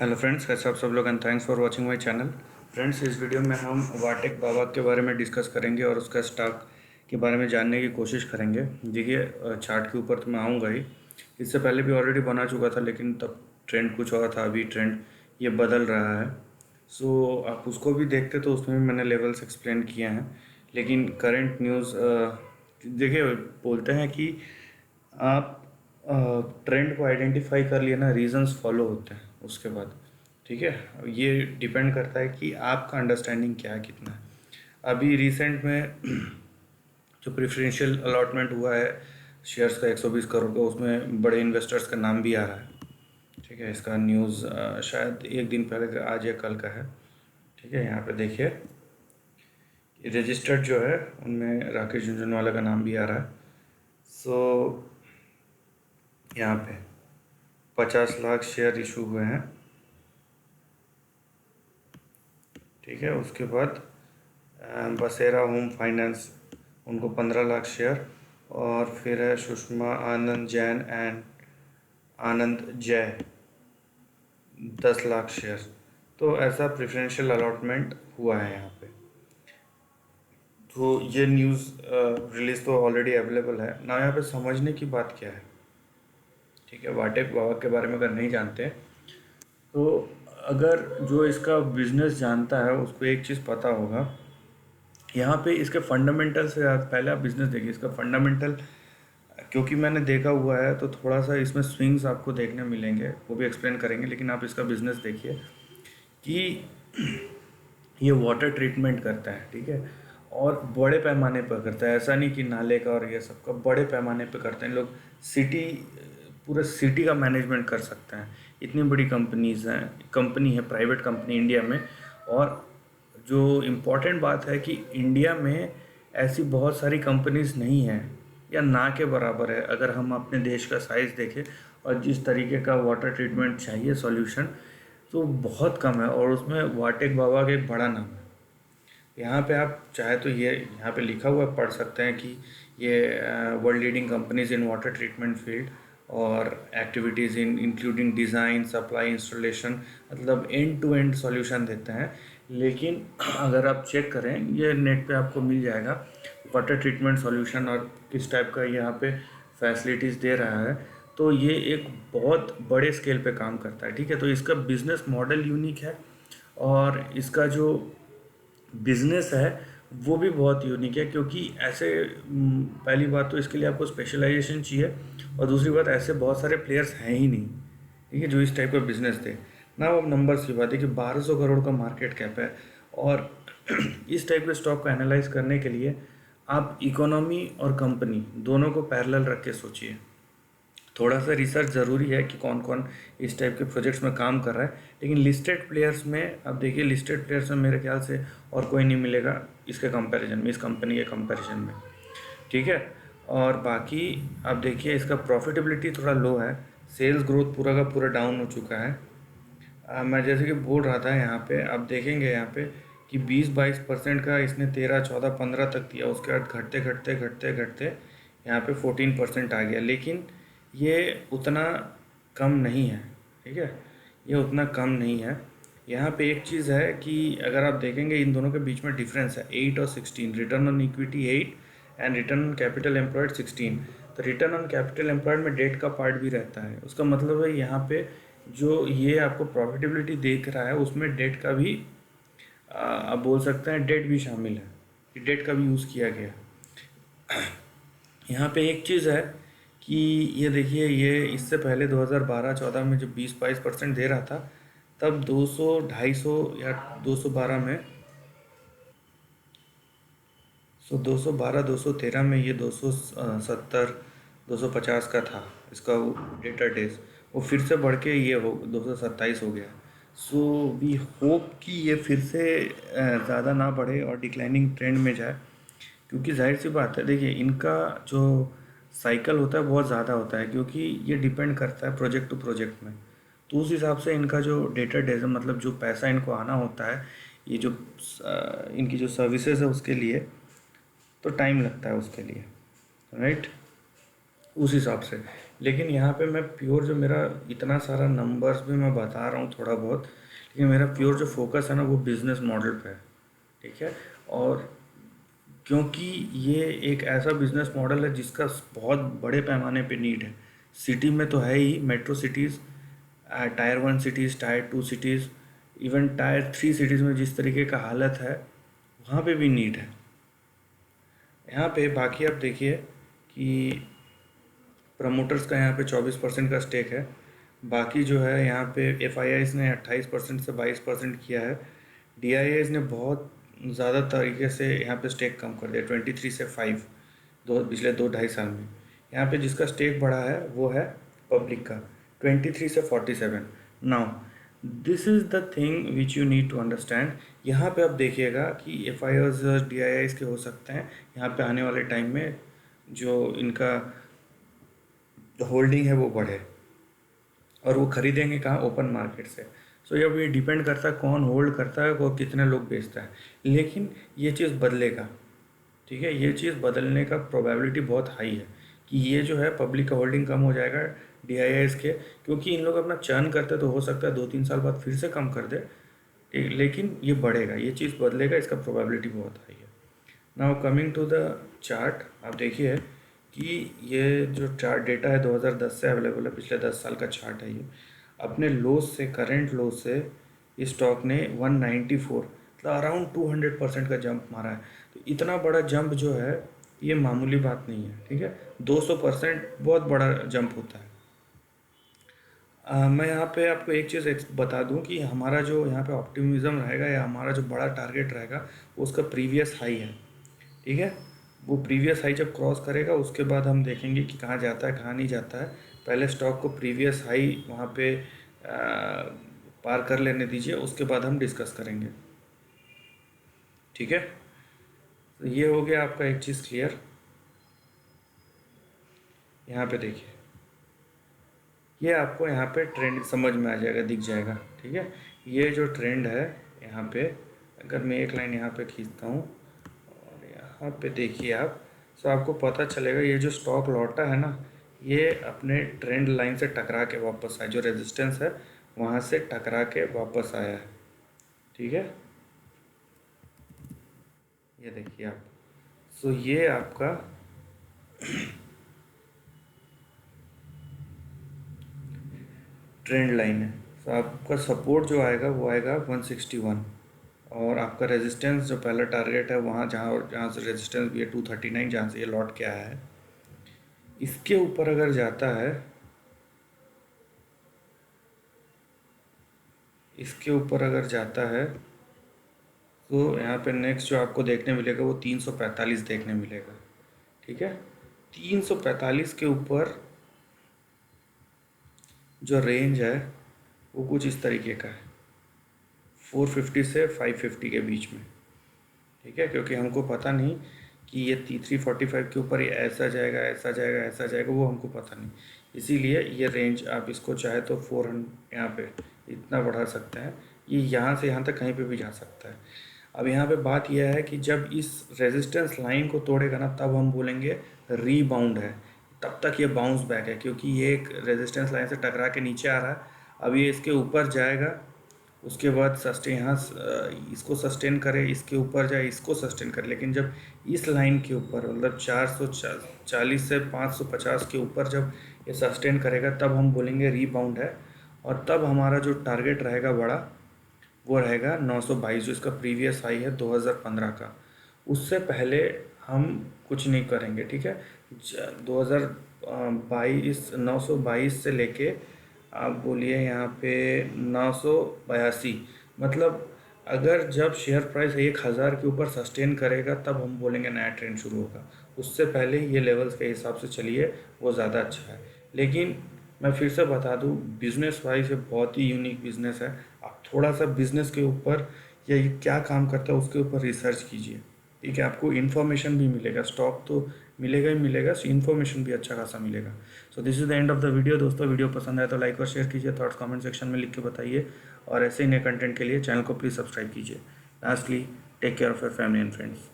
Hello friends, कैसे आप सब लोग and thanks for watching my channel. Friends, इस वीडियो में हम वाटेक बाबा के बारे में डिस्कस करेंगे और उसका स्टॉक के बारे में जानने की कोशिश करेंगे। देखिए, चार्ट के ऊपर तो मैं आऊँगा ही। इससे पहले भी ऑलरेडी बना चुका था, लेकिन तब ट्रेंड कुछ और था। अभी ट्रेंड ये बदल रहा है। सो आप उसको भी देखते तो उसमें भी मैंने लेवल्स एक्सप्लेन किए हैं। लेकिन करंट न्यूज़ देखिए, बोलते हैं कि आप ट्रेंड को आइडेंटिफाई कर लिए ना, रीजंस फॉलो होते हैं उसके बाद। ठीक है, ये डिपेंड करता है कि आपका अंडरस्टैंडिंग क्या है, कितना है। अभी रिसेंट में जो प्रेफरेंशियल अलॉटमेंट हुआ है शेयर्स का 120 करोड़ का, उसमें बड़े इन्वेस्टर्स का नाम भी आ रहा है। ठीक है, इसका न्यूज़ शायद एक दिन पहले, आज या कल का है। ठीक है, यहाँ पे देखिए, रजिस्टर्ड जो है उनमें राकेश झुनझुनवाला का नाम भी आ रहा है। सो यहाँ पे 50 लाख शेयर इशू हुए हैं। ठीक है, उसके बाद बसेरा होम फाइनेंस, उनको 15 लाख शेयर। और फिर है सुषमा आनंद जैन एंड आनंद जय, 10 लाख शेयर। तो ऐसा प्रेफरेंशियल अलॉटमेंट हुआ है यहाँ पे। तो ये न्यूज़ रिलीज तो ऑलरेडी अवेलेबल है ना। यहाँ पे समझने की बात क्या है, ठीक है, वाटेक बाबा के बारे में अगर नहीं जानते तो अगर जो इसका बिजनेस जानता है उसको एक चीज़ पता होगा। यहाँ पे इसके फंडामेंटल से पहले आप बिजनेस देखिए, इसका फंडामेंटल, क्योंकि मैंने देखा हुआ है तो थोड़ा सा इसमें स्विंग्स आपको देखने मिलेंगे, वो भी एक्सप्लेन करेंगे। लेकिन आप इसका बिजनेस देखिए कि ये वाटर ट्रीटमेंट करता है। ठीक है, और बड़े पैमाने पर करता है। ऐसा नहीं कि नाले का और ये सब का, बड़े पैमाने पर करते हैं लोग। सिटी, पूरे सिटी का मैनेजमेंट कर सकते हैं। इतनी बड़ी कंपनी है, प्राइवेट कंपनी इंडिया में। और जो इम्पोर्टेंट बात है कि इंडिया में ऐसी बहुत सारी कंपनीज नहीं हैं, या ना के बराबर है। अगर हम अपने देश का साइज़ देखें और जिस तरीके का वाटर ट्रीटमेंट चाहिए सॉल्यूशन, तो बहुत कम है। और उसमें वाटेक बाबा का एक बड़ा नाम है। यहाँ पे आप चाहे तो ये यहाँ पे लिखा हुआ पढ़ सकते हैं कि ये world leading companies in water treatment field और एक्टिविटीज़ इन इंक्लूडिंग डिज़ाइन, सप्लाई, इंस्टॉलेशन, मतलब एंड टू एंड सॉल्यूशन देते हैं। लेकिन अगर आप चेक करें, ये नेट पे आपको मिल जाएगा वाटर ट्रीटमेंट सॉल्यूशन और किस टाइप का यहाँ पे फैसिलिटीज़ दे रहा है। तो ये एक बहुत बड़े स्केल पे काम करता है। ठीक है, तो इसका बिजनेस मॉडल यूनिक है और इसका जो बिजनेस है वो भी बहुत यूनिक है। क्योंकि ऐसे पहली बात तो इसके लिए आपको स्पेशलाइजेशन चाहिए, और दूसरी बात ऐसे बहुत सारे प्लेयर्स हैं ही नहीं, ठीक है, जो इस टाइप का बिजनेस थे ना। अब नंबर्स की बात है कि 1200 करोड़ का मार्केट कैप है। और इस टाइप के स्टॉक को एनालाइज करने के लिए आप इकोनॉमी और कंपनी दोनों को पैरेलल रख के सोचिए। थोड़ा सा रिसर्च ज़रूरी है कि कौन कौन इस टाइप के प्रोजेक्ट्स में काम कर रहा है। लेकिन लिस्टेड प्लेयर्स में अब देखिए, लिस्टेड प्लेयर्स में मेरे ख्याल से और कोई नहीं मिलेगा इसके कंपैरिजन में, इस कंपनी के कंपैरिजन में। ठीक है, और बाकी अब देखिए, इसका प्रॉफिटेबिलिटी थोड़ा लो है। सेल्स ग्रोथ पूरा का पूरा डाउन हो चुका है। मैं जैसे कि बोल रहा था, यहाँ पे आप देखेंगे यहाँ पे कि 20-22% का इसने 13-14-15 तक दिया। उसके बाद घटते घटते घटते घटते यहाँ पे 14% आ गया। लेकिन ये उतना कम नहीं है। ठीक है, ये उतना कम नहीं है। यहाँ पे एक चीज़ है कि अगर आप देखेंगे इन दोनों के बीच में डिफरेंस है 8 और 16। Return on equity 8 and return on capital employed 16। तो रिटर्न ऑन कैपिटल एम्प्लॉयड में डेट का पार्ट भी रहता है। उसका मतलब है यहाँ पे जो ये आपको प्रॉफिटेबिलिटी देख रहा है उसमें डेट का भी आप बोल सकते हैं डेट भी शामिल है, कि डेट का भी यूज़ किया गया। यहाँ पे एक चीज़ है कि ये देखिए, ये इससे पहले 2012-14 में जब 20-22% दे रहा था, तब 200, 250 या 212 में, 213 में ये 270, 250 का था इसका वो डेटा डेज। वो फिर से बढ़ के ये 227 हो गया। सो वी होप कि ये फिर से ज़्यादा ना बढ़े और डिक्लाइनिंग ट्रेंड में जाए। क्योंकि जाहिर सी बात है, देखिए, इनका जो साइकिल होता है बहुत ज़्यादा होता है, क्योंकि ये डिपेंड करता है प्रोजेक्ट टू प्रोजेक्ट में। तो उस हिसाब से इनका जो डेटा डेज, मतलब जो पैसा इनको आना होता है, ये जो इनकी जो सर्विसेज है उसके लिए, तो टाइम लगता है उसके लिए, राइट। उस हिसाब से लेकिन यहाँ पे मैं प्योर जो मेरा इतना सारा नंबर्स भी मैं बता रहा हूँ थोड़ा बहुत, लेकिन मेरा प्योर जो फोकस है ना वो बिजनेस मॉडल पे है, ठीक है। और क्योंकि ये एक ऐसा बिजनेस मॉडल है जिसका बहुत बड़े पैमाने पे नीड है। सिटी में तो है ही, metro cities, tier 1 cities, tier 2 cities, even tier 3 cities में जिस तरीके का हालत है वहाँ पे भी नीड है। यहाँ पे बाकी आप देखिए कि प्रमोटर्स का यहाँ पे 24% का स्टेक है। बाकी जो है यहाँ पे एफ ने 28% से 22% किया है। डी ने बहुत ज़्यादा तरीके से यहाँ पे स्टेक कम कर दिया, 23 से 5, पिछले 2-2.5 साल में। यहाँ पे जिसका स्टेक बढ़ा है वो है पब्लिक का, 23 से 47। Now this is the thing which you need to understand. यहाँ पे आप देखिएगा कि एफ डी के हो सकते हैं यहाँ पे आने वाले टाइम में जो इनका होल्डिंग है वो बढ़े, और वो खरीदेंगे कहाँ, ओपन मार्केट से। सो अब ये डिपेंड करता है कौन होल्ड करता है और कितने लोग बेचता है, लेकिन ये चीज़ बदलेगा, ठीक है। ये चीज़ बदलने का प्रोबेबिलिटी बहुत हाई है कि ये जो है पब्लिक का होल्डिंग कम हो जाएगा डी के, क्योंकि इन लोग अपना चर्न करते तो हो सकता है 2-3 साल बाद फिर से कम कर दे, लेकिन ये बढ़ेगा, ये चीज़ बदलेगा, इसका प्रोबेबिलिटी बहुत हाई है। Now coming to the chart, आप देखिए कि ये जो चार्ट डेटा है 2010 से अवेलेबल है, पिछले 10 साल का चार्ट है ये। अपने लो से, करंट लो से इस स्टॉक ने 194, मतलब अराउंड 200% का जंप मारा है। तो इतना बड़ा जंप जो है ये मामूली बात नहीं है, ठीक है। 200% बहुत बड़ा जंप होता है। मैं यहाँ पे आपको एक चीज़ बता दूँ कि हमारा जो यहाँ पे ऑप्टिमिज्म रहेगा या हमारा जो बड़ा टारगेट रहेगा वो उसका प्रीवियस हाई है, ठीक है। वो प्रीवियस हाई जब क्रॉस करेगा उसके बाद हम देखेंगे कि कहाँ जाता है कहाँ नहीं जाता है। पहले स्टॉक को प्रीवियस हाई वहाँ पे पार कर लेने दीजिए, उसके बाद हम डिस्कस करेंगे, ठीक है। तो ये हो गया आपका एक चीज़ क्लियर। यहाँ पे देखिए, ये आपको यहाँ पे ट्रेंड समझ में आ जाएगा, दिख जाएगा, ठीक है। ये जो ट्रेंड है यहाँ पे, अगर मैं एक लाइन यहाँ पे खींचता हूँ और यहाँ पे देखिए आप, तो आपको पता चलेगा ये जो स्टॉक लौटा है ना, ये अपने ट्रेंड लाइन से टकरा के वापस आया, जो रेजिस्टेंस है वहाँ से टकरा के वापस आया है, ठीक है। ये देखिए आप, सो ये आपका ट्रेंड लाइन है। तो आपका सपोर्ट जो आएगा वो आएगा 161, और आपका रेजिस्टेंस जो पहला टारगेट है वहाँ जहाँ से रेजिस्टेंस भी है 239, जहाँ से ये लौट के आया है, इसके ऊपर अगर जाता है, इसके ऊपर अगर जाता है तो यहाँ पे नेक्स्ट जो आपको देखने मिलेगा वो 345 देखने मिलेगा, ठीक है। 345 के ऊपर जो रेंज है वो कुछ इस तरीके का है, 450 से 550 के बीच में, ठीक है। क्योंकि हमको पता नहीं कि ये 345 के ऊपर ये ऐसा जाएगा ऐसा जाएगा ऐसा जाएगा, वो हमको पता नहीं, इसीलिए ये रेंज आप इसको चाहे तो 400 यहाँ पे इतना बढ़ा सकते हैं, ये यहाँ से यहाँ तक कहीं पे भी जा सकता है। अब यहाँ पे बात यह है कि जब इस रेजिस्टेंस लाइन को तोड़ेगा ना तब हम बोलेंगे रीबाउंड है, तब तक ये बाउंस बैक है, क्योंकि ये एक रेजिस्टेंस लाइन से टकरा के नीचे आ रहा है। अब ये इसके ऊपर जाएगा, उसके बाद सस्टेन यहाँ इसको सस्टेन करे, इसके ऊपर जाए, इसको सस्टेन करे, लेकिन जब इस लाइन के ऊपर मतलब 440 से 550 के ऊपर जब ये सस्टेन करेगा तब हम बोलेंगे रीबाउंड है। और तब हमारा जो टारगेट रहेगा बड़ा वो रहेगा 922, जो इसका प्रीवियस हाई है 2015 का। उससे पहले हम कुछ नहीं करेंगे, ठीक है। 2022 922 से लेके आप बोलिए यहाँ पे 982, मतलब अगर जब शेयर प्राइस 1000 के ऊपर सस्टेन करेगा तब हम बोलेंगे नया ट्रेंड शुरू होगा। उससे पहले ये लेवल्स के हिसाब से चलिए, वो ज़्यादा अच्छा है। लेकिन मैं फिर से बता दूं, बिज़नेस वाइज ये बहुत ही यूनिक बिज़नेस है। आप थोड़ा सा बिज़नेस के ऊपर या ये क्या काम करता है उसके ऊपर रिसर्च कीजिए, ठीक है। आपको इन्फॉर्मेशन भी मिलेगा, स्टॉक तो मिलेगा ही मिलेगा, इन्फॉर्मेशन भी अच्छा खासा मिलेगा। So this is the end of the video दोस्तों। वीडियो पसंद आए तो लाइक और शेयर कीजिए, थॉट्स कमेंट सेक्शन में लिख के बताइए, और ऐसे ही नए कंटेंट के लिए चैनल को प्लीज़ सब्सक्राइब कीजिए। Lastly, take care of your family and friends.